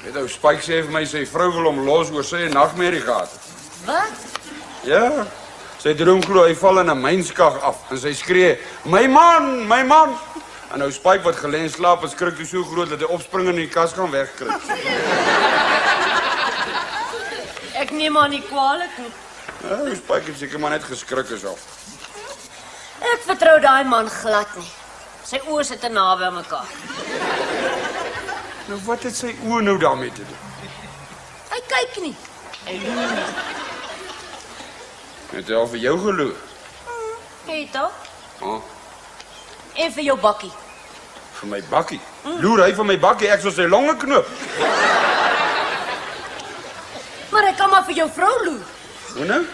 Weet ou, Spike sê vir my sy vrou wil hom los oor sy nagmerrie gehad. Wat? Ja. Sy droom glo hy val in 'n mynskag af en sy skree, "My man, my man." En nou Spike wat gelê en slaap, is skrik toe so groot dat hy opspring en in die kas gaan wegkruip. Ek neem aan nie kwalijk nie. Ja, Spike het seker maar net geskrik is af. Ek vertrou daai man glad nie. Sy oë sit te naby aan mekaar. Nou wat het sy oë nou daarmee te doen? Hy kyk nie. Hy loer nie. Het hy al vir jou geloer? Hey, toch? Oh, En vir jou bakkie. vir my bakkie. Loer hy vir my bakkie, ek sal sy longe knoop. Maar hy kan maar vir jou vrou loer. Hoe nou?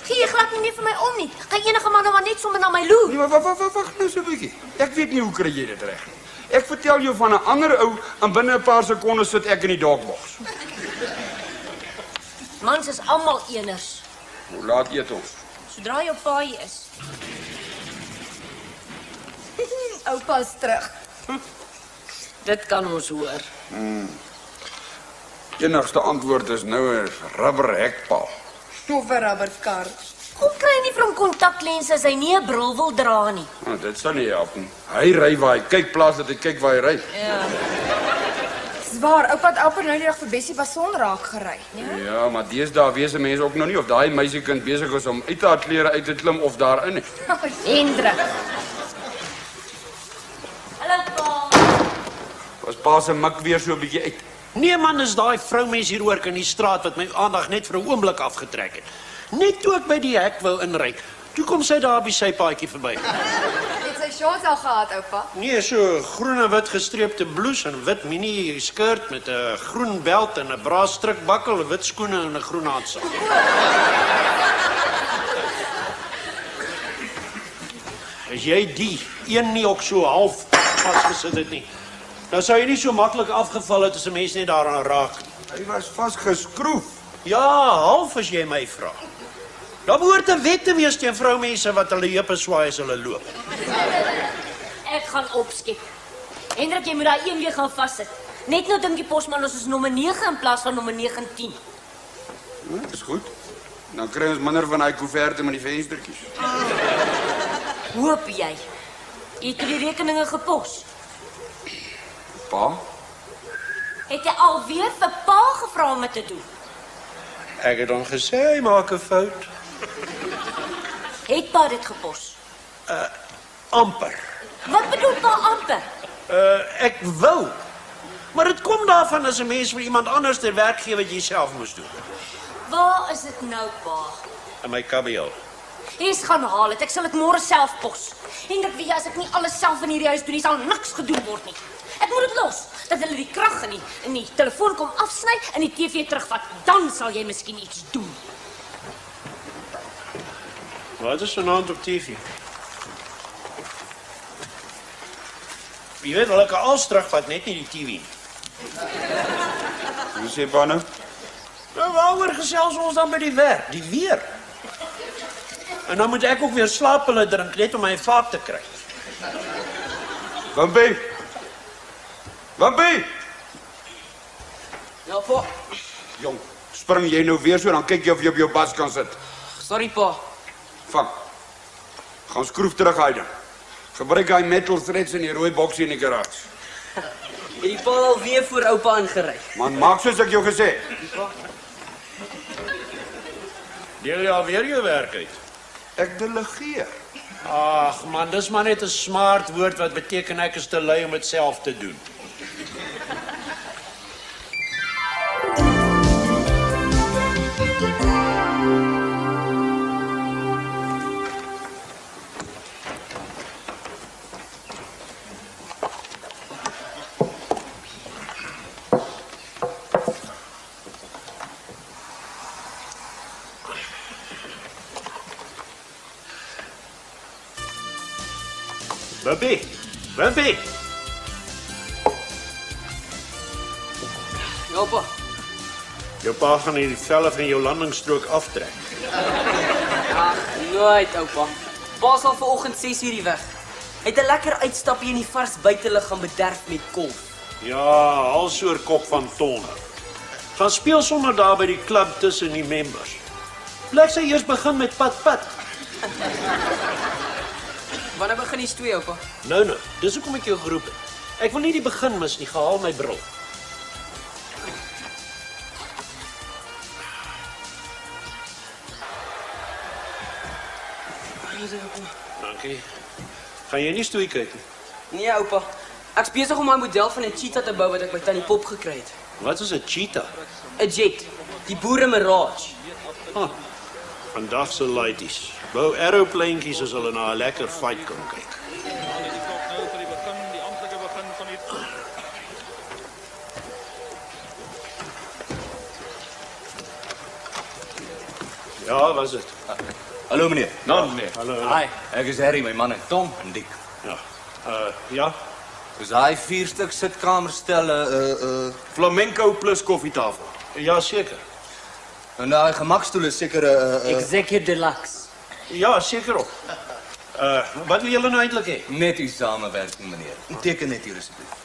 Gee jy glad nie meer vir my om nie. Gaan enige man nou maar net sommer na my loer. Nee, maar wacht nou so 'n bietjie. Ek weet nie hoe kry jy dit reg nie. Ek vertel jou van 'n ander ou en binne 'n paar sekondes sit ek in die dogbox. Mans is almal eners. Hoe laat eet ons? Sodra jou pa hier is. Oupa's terug. Dit kan ons hoor. Enigste antwoord is nou 'n rubber hekpaal. Of 'n rubberkar. Hoe kry jy nie van kontaklense as hy nie 'n bril wil dra nie? Nou, dit sal nie help nie. Hy ry waar hy kyk plaas dat hy kyk waar hy ry. Ja. Zwaar, oupa het amper nou die dag vir Bessie Bason raak gery. Ja, maar deesdae weet mense ook nog nie of daai meisiekind besig is om uit haar klere uit te klim of daarin nie. Hendrik. Hallo pa. Was pa se mik weer so 'n bietjie uit. Nee man, is daai vroumens hier ook in die straat wat my aandag net vir 'n oomblik afgetrek het. Net toe ek by die hek wou inry, toe kom sy daar op die sypaadjie verby. Het sy shorts al gehad, oupa? Nee, so groen en wit gestreepte blouse en wit mini skirt met 'n groen belt en 'n braas strikbakkel, wit skoene en 'n groen handsak. As jy die een nie ook so half vasgesit het nie, dan sou jy nie so maklik afgeval het as 'n mens net daaraan raak. Hy was vasgeskroef. Ja, half as jy my vra. Daar behoort 'n wet te wees teen vroumense wat hulle heupe swaai as hulle loop. Ek gaan opskep. Hendrik, jy moet daai een weer gaan vassit. Net nou dink die posman ons is nommer 9 in plaas van nommer 9 en 10. Ja, dis goed. Dan kry ons minder van daai koeverte met die venstertjies. Hoop jy? Jy het die rekeninge gepos. Pa? Het jy alweer vir pa gevra om dit te doen? Ek het hom gesê hy maak 'n fout. Het pa dit gepos? Amper. Wat bedoel pa amper? Ek wou. Maar dit kom daarvan as 'n mens vir iemand anders ter werk gee wat jy self moes doen. Waar is dit nou, pa? In my kabiel. Eens gaan haal het. Ek sal dit môre self pos. Hendrik, weet jy, as ek nie alles self in hierdie huis doen nie, sal niks gedoen word nie. Ek moet dit los. Dat hulle die krag in die telefoon kom afsny en die TV terugvat. Dan sal jy miskien iets doen. Wat is vanaand op TV? Jy weet wel, ek kan alles terugvat, net nie die TV. Hoe sê pa nou? Nou, waaroor gesels ons dan by die werk? Die weer. En dan moet ek ook weer slaappille drink, net om my vaart te kry. Wimpie! Wimpie! Ja, pa. Jong, spring jy nou weer so, dan kyk jy of jy op jou bas kan sit. Sorry, pa. Vang. Gaan skroef terug hy dan. Gebruik daai metal threads in die rooi boksie in die garage. Het die pa al weer voor oupa ingery? Man, maak soos ek jou gesê. Deel jy alweer jou werk uit? Ek delegeer. Ag man, dis maar net 'n smart woord wat beteken ek is te lui om dit self te doen. Wimpie! Ja, pa. Jou pa gaan hierdie velle van jou landingsstrook aftrek. Ag, nooit, oupa. Pa sal vanoggend 6 uur die weg. Hy het 'n lekker uitstapie in die vars buitelug gaan bederf met kolf. Ja, alsoor kop van ton. Gaan speel sommer daar by die klub tussen die members. Blyk sy eers begin met pat. Wanneer begin die 2, oupa? Nou, dis hoekom ek jou geroep het. Ek wil nie die begin mis nie, gehaal my bril. Dankie. Gaan jy nie stoei kyk nie? Nee, oupa. Ek's besig om my model van 'n cheetah te bou wat ek by Tannie Pop gekry het. Wat is 'n cheetah? 'n Jet. Die boere Mirage. Vandag se laities. Bou aeroplaantjies as hulle na 'n lekker fight kan kyk. Ja, was dit? Hallo meneer. Nou, meneer. Hallo. Hi, ek is Harry, my man en Tom en Dick. Ja. Ja. Dis daai 4-stuk sitkamerstel, Flamenco plus koffietafel. Ja, seker. en daai gemakstoel is seker Executive Deluxe. Ja, seker op. Wat wil julle nou eintlik hê? net u samewerking meneer. Teken net hier asseblief.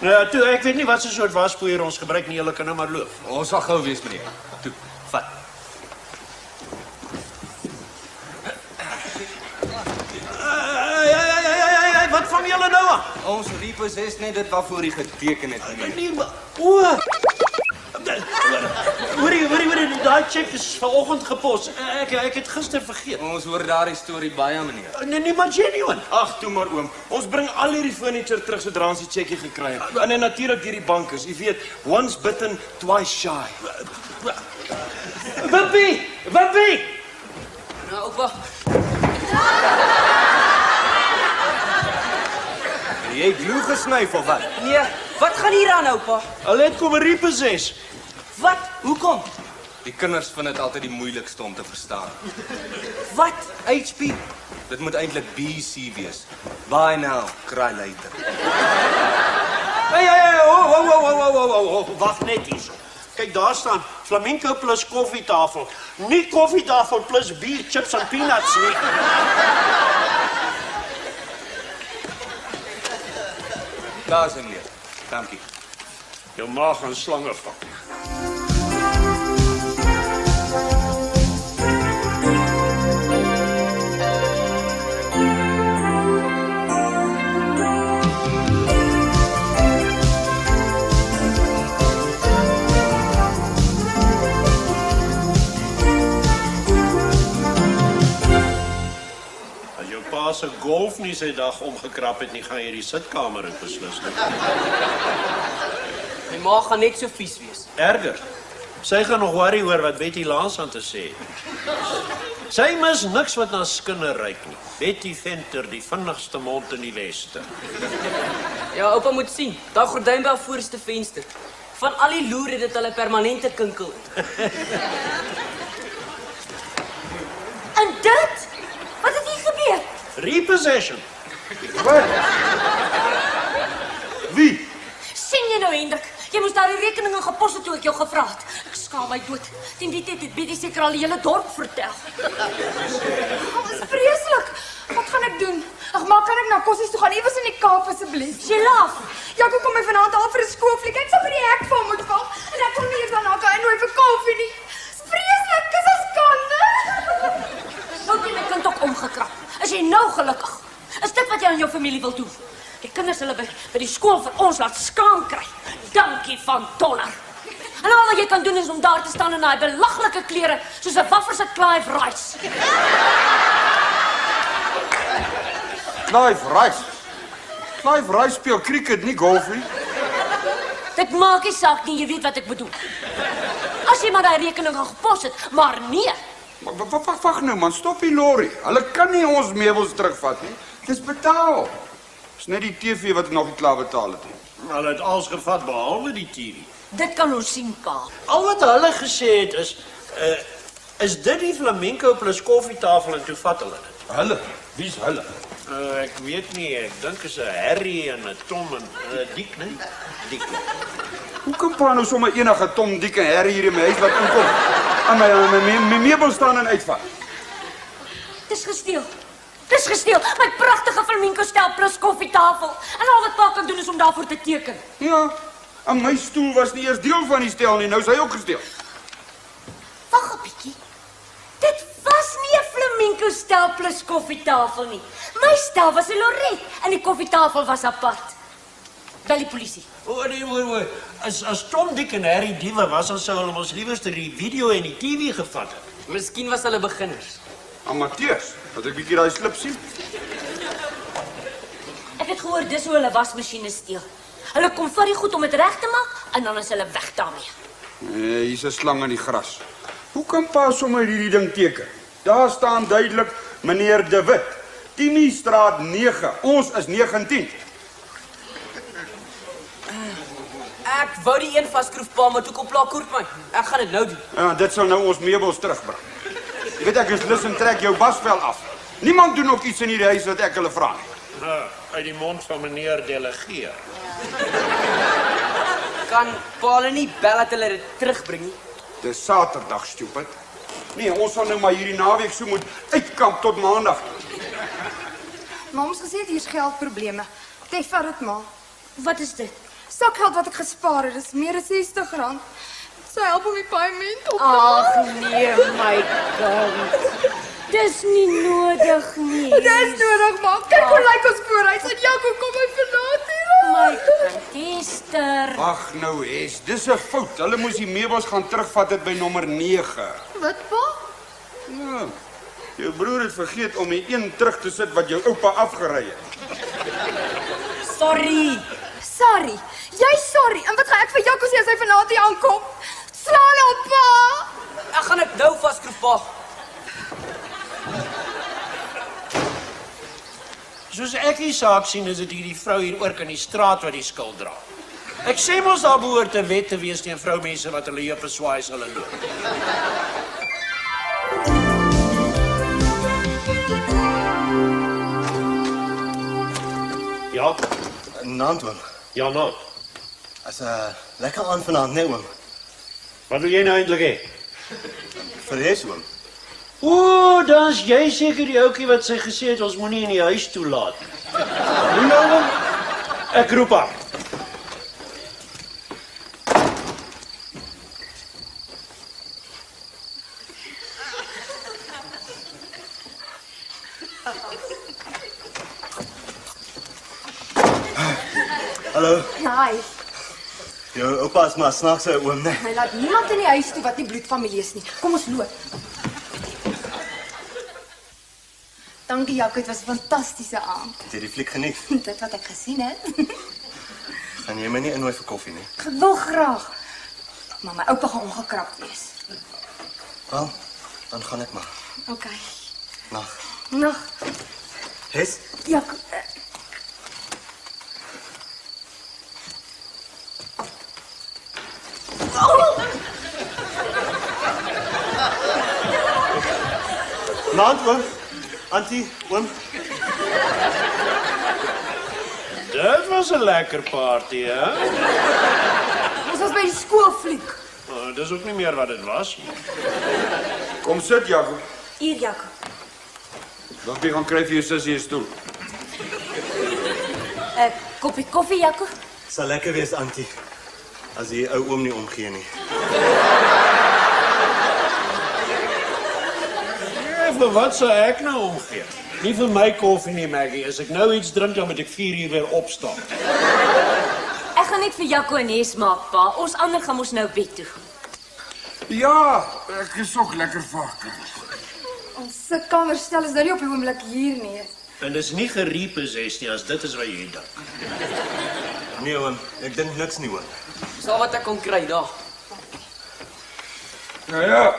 Nou, toe, ek weet nie wat so 'n soort waspoeier ons gebruik nie, julle kan nou maar loop. Ons sal gou wees meneer. Toe, vat. Wat van julle nou aan? Ons repossess net dit waarvoor hy geteken het meneer. Nee, maar Hoorie, daai cheque is vanoggend gepos. Ek het gister vergeet. Ons hoor daardie storie baie meneer. Nee, maar genuine. Ag, toe maar oom. Ons bring al hierdie furniture terug sodra ons die checkie gekry het. En natuurlik hierdie bankers. Jy weet, once bitten, twice shy. Wippie! Nou, oupa. Jy glue gesnyf of wat? Nee, wat gaan hier aan, oupa? Hulle het kom repossess. Wat? Hoekom? Die kinders vind dit altyd die moeilikste om te verstaan. Wat? HP. Dit moet eintlik BC wees. Buy now, cry later. Wag net hier. Kyk, daar staan flamenco plus koffietafel. Nie koffietafel plus bier, chips en peanuts nie. Daar is hy meneer. Dankie. Jou maag gaan slange vang. As jou pa se golf nie sy dag omgekrap het nie, gaan jy die sitkamer in beslis nie. My ma gaan net so vies wees. Erger. Sy gaan nog worry oor wat Betty Lans aan te sê. Sy mis niks wat na skinder ruik nie. Betty Venter, die vinnigste mond in die weste. Ja, oupa moet sien. Daai gordyn by haar voorste venster. Van al die loer het dit hulle permanente kinkel. En dit? Wat het hier gebeur? Repossession. Wie? Sien jy nou, Hendrik? Jy moes daardie rekeninge gepos het toe ek jou gevra het. Ek skaam my dood. Teen die tyd het Betty seker al die hele dorp vertel. Dit is vreeslik. Wat gaan ek doen? Ag, maar kan ek na Kossies toe gaan? Iewers in die Kaap asseblief. Sy laaf. Ja, kom my vanaand al vir 'n skoolfliek. Ek sal by die hek van moet val. En ek kon nie eens daarna kan innooi vir koffie nie. Dis vreeslik. Dis 'n skande. Nou het jy my kind ook omgekrap. Is jy nou gelukkig? Is dit wat jy aan jou familie wil doen? Die kinders hulle by die skool vir ons laat skaam kry. Dankie van Donner. En al wat jy kan doen is om daar te staan in daai belaglike klere soos 'n waffer se Clive Rice. Clive Rice speel cricket, nie golf nie. Dit maak nie saak nie, jy weet wat ek bedoel. As jy maar daai rekening gepos het, maar nee. Wag nou man, stop die lorry. Hulle kan nie ons meubels terugvat nie. Dis betaal. Dis net die TV wat ek nog nie klaar betaal het nie. Hulle het alles gevat behalwe die TV. Dit kan ons sien, pa. Al wat hulle gesê het is dit die flamenco plus koffietafel en toe vat hulle dit. Hulle? Wie's hulle? Ek weet nie, ek dink is 'n Harry en 'n Tom en 'n Dick, nee? Dick. Hoe kan pa nou sommer enige Tom, Dick en Harry hier in my huis laat inkom? En my meubels staan en uitvat. Dis gesteel. Dis gesteel, my pragtige flamingo stel plus koffietafel. En al wat pa kan doen is om daarvoor te teken. Ja, en my stoel was nie eers deel van die stel nie, nou is hy ook gesteel. Wag 'n bietjie. Dit was nie 'n flamingo stel plus koffietafel nie. My stel was 'n lorret en die koffietafel was apart. Bel die polisie. O, as Tom, Dick en Harry diewe was, dan sou hulle ons liewerste die video en die TV gevat het. Miskien was hulle beginners. Amateurs, wat ek bietjie daai slip sien. Ek het gehoor dis hoe hulle wasmasjiene steel. Hulle kom vat die goed om dit reg te maak en dan is hulle weg daarmee. Nee, hier's 'n slang in die gras. Hoe kan pa sommer hierdie ding teken? Daar staan duidelik meneer De Wit. Timmy straat 9. Ons is 19. Ek wou die een vasskroef pa, maar toe kom pla koert my. Ek gaan dit nou doen. Ja, dit sal nou ons meubels terugbring. Jy weet ek is lus en trek jou basvel af. Niemand doen ook iets in hierdie huis wat ek hulle vra nie. Uit die mond van meneer delegeer. Kan pa hulle nie bel dat hulle dit terugbring nie? Dis Saterdag, stupid. Nee, ons sal nou maar hierdie naweek so moet uitkamp tot Maandag. Mam's gesê hier's geldprobleme. Tef vat dit maar. Wat is dit? Sakgeld wat ek gespaar het, dis meer as R60. Sy help om die paaiement op te Ag nee, my kind. Dis nie nodig nie. Dis nodig, ma. Kyk hoe lyk ons voorhuis en Jaco kom my verlaat hier. My kind, Esther. Ag nou, Hes, dis 'n fout. Hulle moes die meubels gaan terugvat het by nommer 9. Wat, pa? Ja. Jou broer het vergeet om die een terug te sit wat jou oupa afgery het. Sorry. Sorry. Jy sorry. En wat gaan ek vir Jaco sê as hy vanaand hier aankom? Slaan op, pa. Ek gaan dit nou vasskroef pa. Soos ek die saak sien, is dit hierdie vrou hier oor in die straat wat die skuld dra. Ek sê mos daar behoort 'n wet te wees teen vroumense wat hulle heupe swaai as hulle loop. Ja, Naand oom. ja nou. As 'n lekker aand vanaand, nee oom. Wat wil jy nou eintlik hê? Vir die huis oom. O, dan's jy seker die ouetjie wat sy gesê het ons moenie in die huis toelaat nie. Hoe nou oom? Ek roep haar. Hallo. Hi. Jou oupa is maar snaakse oom, nee. Hy laat niemand in die huis toe wat nie bloedfamilie is nie. Kom ons loop. Dankie Jaco, dit was 'n fantastiese aand. Het jy die fliek geniet? Dit wat ek gesien het. Gaan jy my nie innooi vir koffie nie? Ek wil graag. Maar my oupa gaan ongekrap wees. Wel, dan gaan ek maar. OK. Nag. Nag. Hes? Jaco. Naand oom. Auntie, oom. Dit was 'n lekker party, hè? Ons was by die skoolfliek. Oh, dis ook nie meer wat dit was nie. Kom sit, Jaco. Hier, Jaco. Wat jy gaan kry vir jou sussie 'n stoel. 'n Koppie koffie, Jaco. Sal lekker wees, auntie. As die ou oom nie omgee nie. Vir wat sou ek nou omgee? Nie vir my koffie nie, Maggie. As ek nou iets drink, dan moet ek 4 uur weer opstaan. Ek gaan net vir Jaco 'n nes maak, pa. Ons ander gaan mos nou bed toe. Ja, ek is ook lekker vaker. Ons kamerstel is nou nie op die oomblik hier nie. En dis nie gerepossessed nie, as dit is wat jy dink. Nee oom, ek dink niks nie oom. Dis wat ek kon kry daar. Nou ja,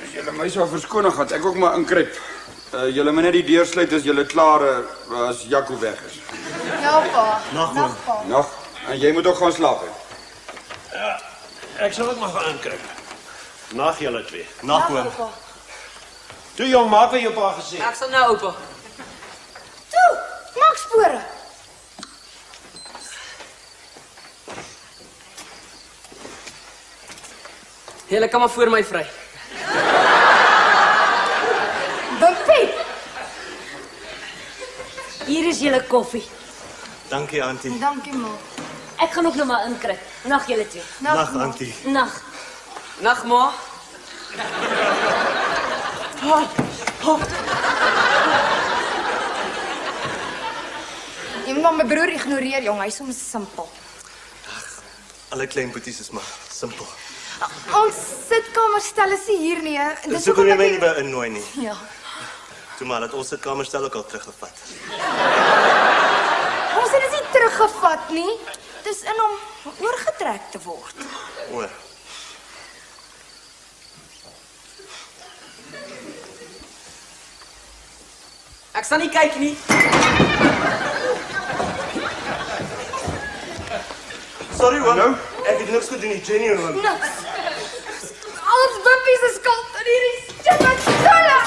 as julle my sou verskoning gehad, ek ook maar inkruip. Julle moet net die deur sluit as julle klaar as Jaco weg is. Ja, pa. Nag, oom. pa. Nog, en jy moet ook gaan slaap hè. Ja, ek sal ook maar gaan inkruip. Nag julle twee. Nag oom. pa. Toe jong, maak wat jou pa gesê. Ek sal nou oupa. Toe, maak spore. Julle kan maar voor my vry. Bepiep. Hier is julle koffie. Dankie, Auntie. Dankie, ma. Ek gaan ook nog maar inkry. Nag julle twee. Nag, Auntie. Nag. Nag, ma. Jy moet maar my broer ignoreer, jong. Hy's soms simpel. Alle klein boeties is maar simpel. Ons sitkamerstel is nie hier nie. Dis hoekom jy my nie by innooi nie. Ja. Toe maar dat ons sitkamerstel ook al teruggevat. Ons het dit nie teruggevat nie. Dis in om oorgetrek te word. O. Ek sal nie kyk nie. Sorry, Oom. Hallo? Ek het niks gedoen nie, Jenny, Oom. Niks. Alles wippies is skuld in hierdie stupid stolle.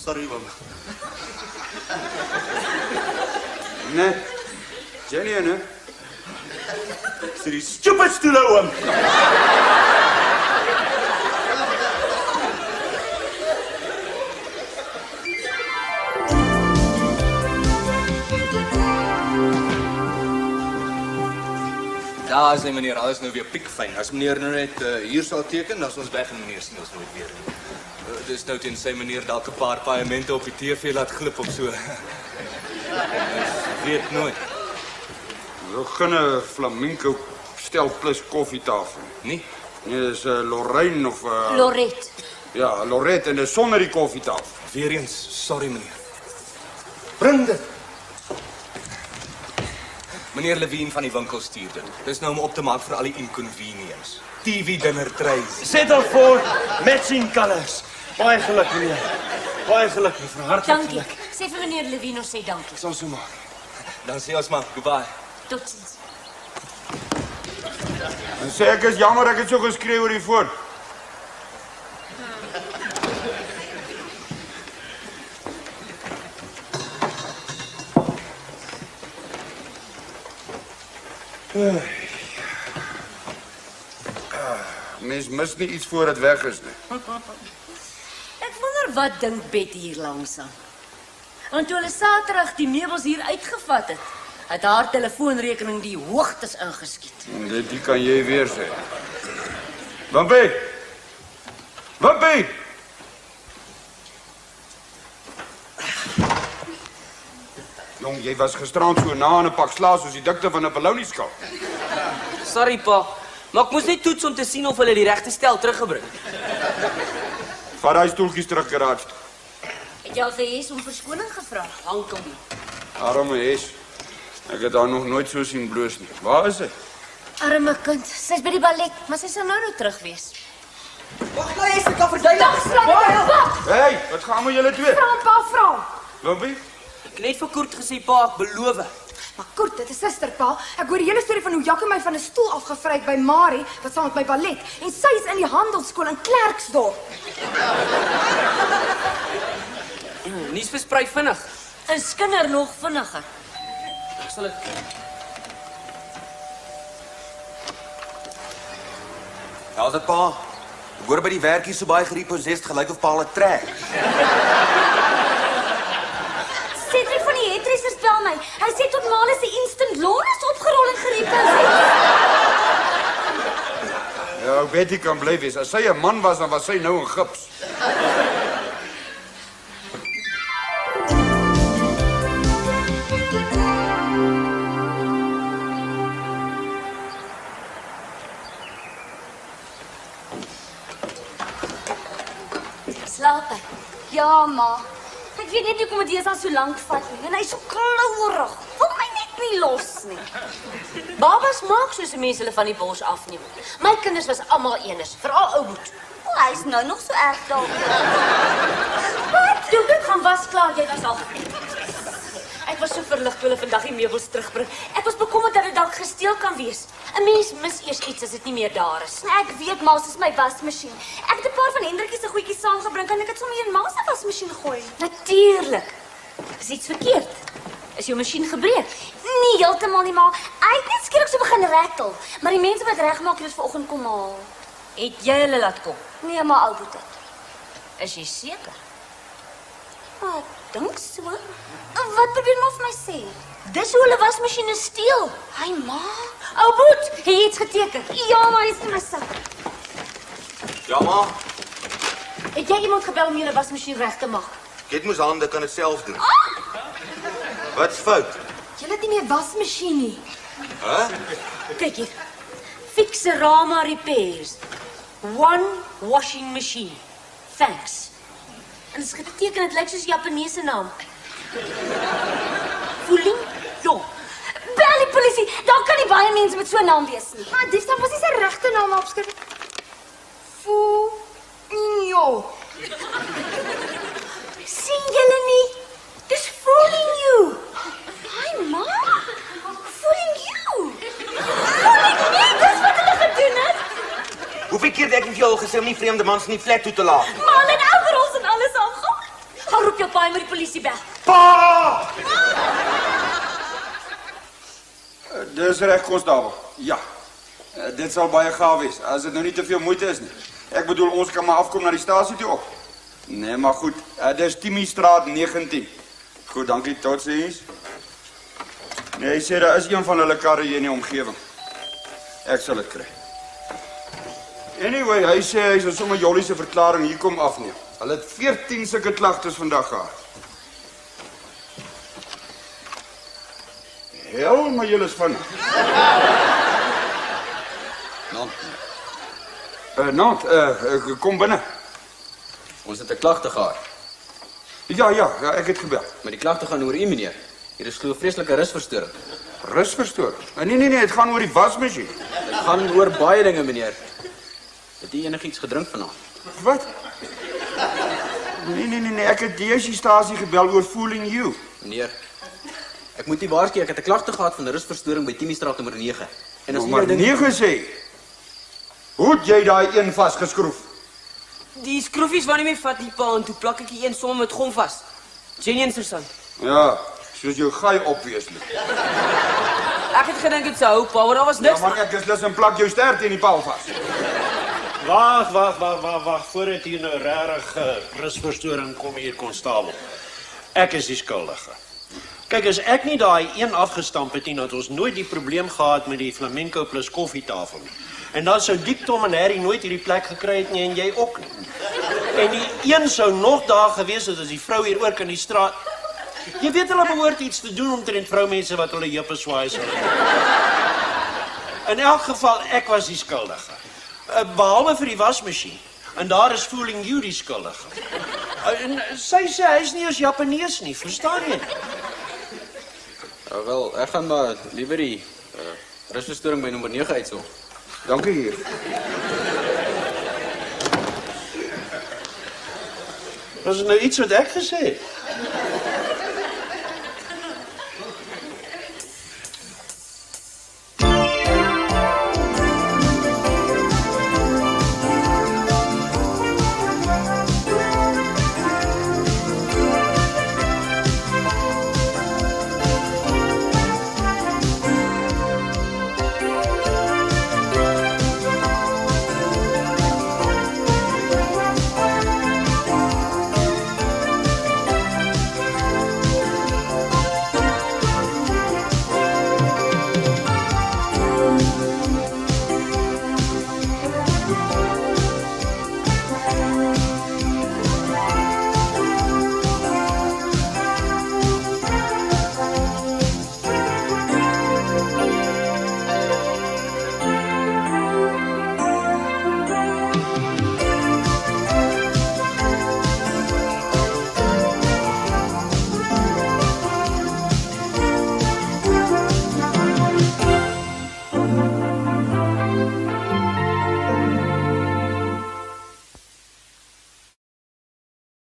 Sorry, Oom. Nee. Jenny, nee. Dis die stupid stoele, Oom. Daar is hy meneer, alles nou weer piekfyn. As meneer nou net hier sal teken, dan is ons weg en meneer sien ons nooit weer. Dis nou teen sy meneer dalk 'n paar paemente op die TV laat glip of so. Ons weet nooit. Ons gaan 'n flamingo stel plus koffietafel. Nie? Nee, dis Lorraine of Loret. ja, Lorette en dis sonder die koffietafel. Weer eens, sorry meneer. Bring dit. Meneer Levine van die winkel stuur dit. Dis nou om op te maak vir al die inconvenience. TV dinner trays. Settle for matching colors. Baie geluk, meneer. Baie geluk, mevrou. Hartlik Dankie. geluk. Sê vir meneer Levino sê dankie. Sal so maak. Dan sê ons maar goodbye. Totsiens. En sê ek is jammer ek het so geskree oor die foon. Mens mis nie iets voor dit weg is nie. Ek wonder wat dink Betty hier langs aan. Want toe hulle Saterdag die meubels hier uitgevat het haar telefoonrekening die hoogtes ingeskiet. En dit kan jy weer sê. Wimpie! Wimpie! Jong, jy was gisterand so na aan 'n pak slaas soos die dikte van 'n ballonieskap. Sorry pa, maar ek moes net toets om te sien of hulle die regte stel teruggebring. Vat daai stoeltjies terug garage. Het jy al vir Hes om verskoning gevra? Hankel. Arme Hes. Ek het haar nog nooit so sien bloos nie. Waar is sy? Arme kind, sy's by die ballet, maar sy sal nou terug wees. Wag nou eens, ek kan verduidelik. Wag! Hey, wat gaan met julle twee? Vra pa, vra. Wimpie? Ek het net vir Koert gesê pa, ek beloof. Maar Koert, dit is suster pa. Ek hoor die hele storie van hoe Jackie my van 'n stoel afgevry het by Marie, wat saam met my ballet, en sy is in die handelsskool in Klerksdorp. Nuus versprei vinnig. En skinder nog vinniger. Ek sal dit Ja, is dit pa? Ek hoor by die werk hier so baie gerepossessed gelyk of pa al 'n trek. Cedric van die hairdressers bel my. Hy sê tot Male se instant lawn is opgerol en gereposeer. Ja, Betty kan bly wees. As sy 'n man was, dan was sy nou in gips. Slaap hy? Ja, ma. Ek weet net nie hoekom dit al so lank vat nie. En hy's so klouerig. Wil my net nie los nie. Babas maak soos mense hulle van die bors afneem. My kinders was almal eeners, veral ou Boet. O, hy's nou nog so erg dalk. Wat? Toe, gaan was klaar, jy was al. Ek was so verlig toe hulle vandag die meubels terugbring. Ek was bekommerd dat dit dalk gesteel kan wees. 'n Mens mis eers iets as dit nie meer daar is. Ek weet, ma, dis my wasmasjien. Ek het 'n paar van Hendrikie se goedjies saamgebring en ek het sommer in ma se wasmasjien gegooi. Natuurlik. Is iets verkeerd? Is jou masjien gebreek? Nee, heeltemal nie, ma. Hy het net skielik so begin rattel, maar die mense wat regmaak het dit vanoggend kom haal. Het jy hulle laat kom? Nee, maar ou Boet dit. Is jy seker? Wat? Dink so. Wat probeer maar vir my sê? Dis hoe hulle wasmasjiene steel. Hy ma. Ou Boet, het jy iets geteken? Ja, maar is in my sak. Ja, ma. Het jy iemand gebel om julle wasmasjien reg te maak? Ek moes hande kan dit self doen. Wat's fout? Jy het nie meer wasmasjien nie. Kyk hier. Fixerama Repairs. One washing machine. Thanks. En dit is geteken, het lyk soos 'n Japaneese naam. Fooling Yo. Bel die polisie. Daar kan nie baie mense met so 'n naam wees nie. Maar dis dan mos nie sy regte naam opskryf. Fooling. Sien julle nie? Dis fooling you. Hi ma. Fooling you. Fooling me, dis wat hulle gedoen het. Hoeveel keer het ek vir jou al gesê om nie vreemde mans in die flat toe te laat? Maar hulle het overals en alles aangaan. Gaan roep jou pa en met die polisie bel. Pa! Dis reg, konstabel. Ja. Dit sal baie gaaf wees, as dit nou nie te veel moeite is nie. Ek bedoel, ons kan maar afkom na die stasie toe op. Nee, maar goed. Dis Timmiestraat 19. Goed, dankie, totsiens. Nee, hy sê, daar is een van hulle karre hier in die omgewing. Ek sal dit kry. Anyway, hy sê, hy sal sommer Jollie se verklaring hier kom afneem. Hulle het 14 sulke klagtes vandag gehad. Hel, maar julle is van. Nant, kom binne. Ons het 'n klagte gehad. Ja, ek het gebel. Maar die klagte gaan oor u, meneer. Hier is glo vreeslike rusverstoring. Rusverstoring? Nee, dit gaan oor die wasmasjien. Dit gaan oor baie dinge, meneer. Het u enigiets gedrink vanaand? Wat? Nee, ek het die stasie gebel oor fooling you. Meneer, ek moet u waarsku, ek het 'n klagte gehad van 'n rusverstoring by Timmiestraat nommer 9. En as maar 9 sê. Hoe het jy daai een vasgeskroef? Die skroefies wou nie meer vat die pa en toe plak ek die een sommer met gom vas. Jenny en Susan. Ja, soos jou gaai opweeslik. Ek het gedink dit sou hou, pa, maar daar was niks. Ja, maar ek is lus en plak jou ster teen die paal vas. Wag, voordat hier nou regtig rusverstoring kom hier, konstabel. Ek is die skuldige. Kyk, as ek nie daai een afgestamp het nie, dan het ons nooit die probleem gehad met die flamenco plus koffietafel nie. En dan sou Dick, Tom en Harry nooit hierdie plek gekry het nie en jy ook nie. En die een sou nog daar gewees het as die vrou hier ook in die straat. Jy weet hulle behoort iets te doen omtrent vroumense wat hulle heupe swaai sal. In elk geval, ek was die skuldige. Behalwe vir die wasmasjien. En daar is fooling you die skuldige. En sy sê hy is nie eens Japanees nie, verstaan jy? Wel, ek gaan maar liewer die rusverstoring by nommer 9 uitsoek. Dankie hier. Was het nou iets wat ek gesê het?